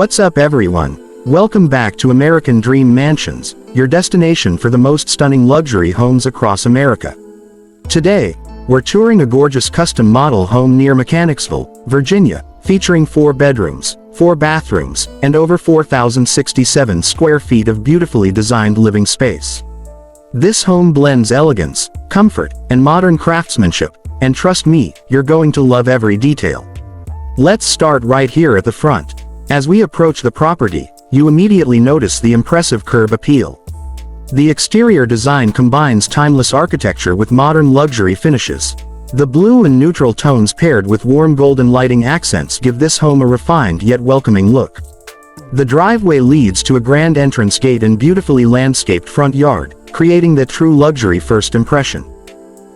What's up everyone? Welcome back to American Dream Mansions, your destination for the most stunning luxury homes across America. Today, we're touring a gorgeous custom model home near Mechanicsville, Virginia, featuring 4 bedrooms, 4 bathrooms, and over 4,067 square feet of beautifully designed living space. This home blends elegance, comfort, and modern craftsmanship, and trust me, you're going to love every detail. Let's start right here at the front. As we approach the property, you immediately notice the impressive curb appeal. The exterior design combines timeless architecture with modern luxury finishes. The blue and neutral tones paired with warm golden lighting accents give this home a refined yet welcoming look. The driveway leads to a grand entrance gate and beautifully landscaped front yard, creating that true luxury first impression.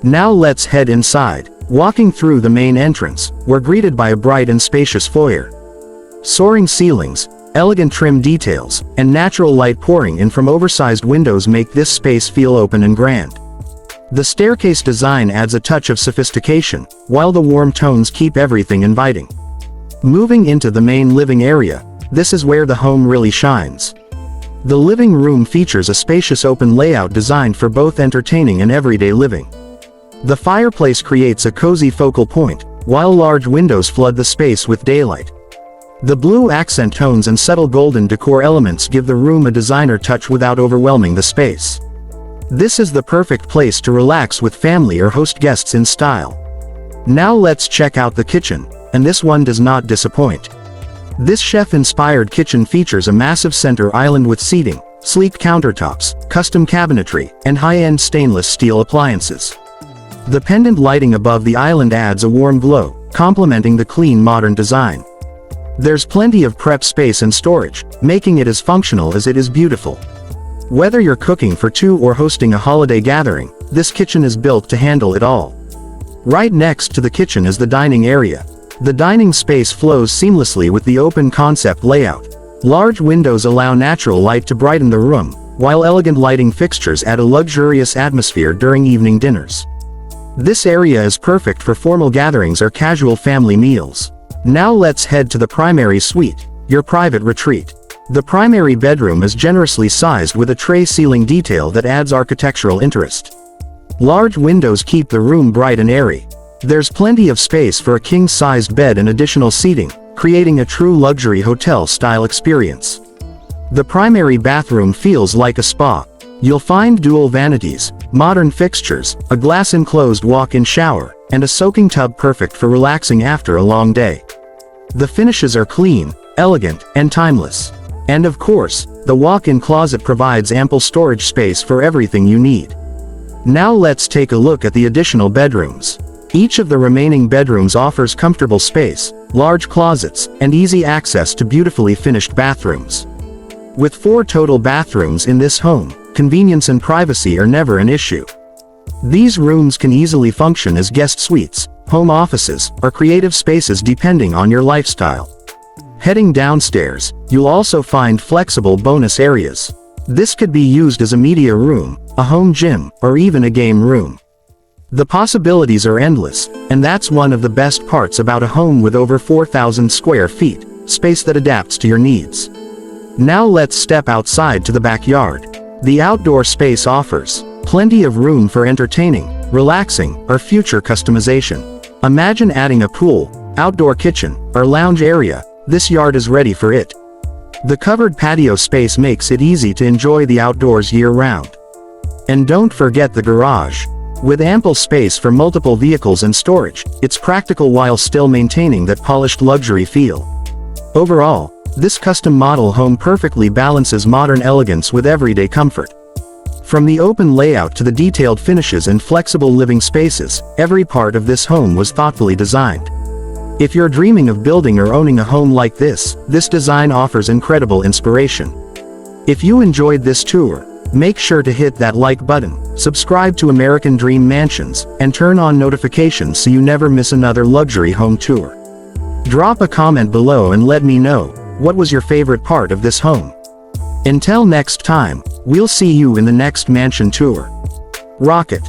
Now let's head inside. Walking through the main entrance, we're greeted by a bright and spacious foyer. Soaring ceilings, elegant trim details, and natural light pouring in from oversized windows make this space feel open and grand. The staircase design adds a touch of sophistication, while the warm tones keep everything inviting. Moving into the main living area, this is where the home really shines. The living room features a spacious open layout designed for both entertaining and everyday living. The fireplace creates a cozy focal point, while large windows flood the space with daylight. The blue accent tones and subtle golden decor elements give the room a designer touch without overwhelming the space. This is the perfect place to relax with family or host guests in style. Now let's check out the kitchen, and this one does not disappoint. This chef-inspired kitchen features a massive center island with seating, sleek countertops, custom cabinetry, and high-end stainless steel appliances. The pendant lighting above the island adds a warm glow, complementing the clean modern design. There's plenty of prep space and storage, making it as functional as it is beautiful. Whether you're cooking for 2 or hosting a holiday gathering, this kitchen is built to handle it all. Right next to the kitchen is the dining area. The dining space flows seamlessly with the open concept layout. Large windows allow natural light to brighten the room, while elegant lighting fixtures add a luxurious atmosphere during evening dinners. This area is perfect for formal gatherings or casual family meals. Now let's head to the primary suite, your private retreat. The primary bedroom is generously sized with a tray ceiling detail that adds architectural interest. Large windows keep the room bright and airy. There's plenty of space for a king-sized bed and additional seating, creating a true luxury hotel-style experience. The primary bathroom feels like a spa. You'll find dual vanities, modern fixtures, a glass-enclosed walk-in shower, and a soaking tub perfect for relaxing after a long day. The finishes are clean, elegant, and timeless. And of course, the walk-in closet provides ample storage space for everything you need. Now let's take a look at the additional bedrooms. Each of the remaining bedrooms offers comfortable space, large closets, and easy access to beautifully finished bathrooms. With 4 total bathrooms in this home, convenience and privacy are never an issue. These rooms can easily function as guest suites, home offices, or creative spaces depending on your lifestyle. Heading downstairs, you'll also find flexible bonus areas. This could be used as a media room, a home gym, or even a game room. The possibilities are endless, and that's one of the best parts about a home with over 4,000 square feet, space that adapts to your needs. Now let's step outside to the backyard. The outdoor space offers plenty of room for entertaining, relaxing, or future customization. Imagine adding a pool, outdoor kitchen, or lounge area. This yard is ready for it. The covered patio space makes it easy to enjoy the outdoors year-round. And don't forget the garage. With ample space for multiple vehicles and storage, it's practical while still maintaining that polished luxury feel. Overall, this custom model home perfectly balances modern elegance with everyday comfort. From the open layout to the detailed finishes and flexible living spaces, every part of this home was thoughtfully designed. If you're dreaming of building or owning a home like this design offers incredible inspiration. If you enjoyed this tour, make sure to hit that like button, subscribe to American Dream Mansions, and turn on notifications so you never miss another luxury home tour. Drop a comment below and let me know, what was your favorite part of this home? Until next time, we'll see you in the next mansion tour. Rock it!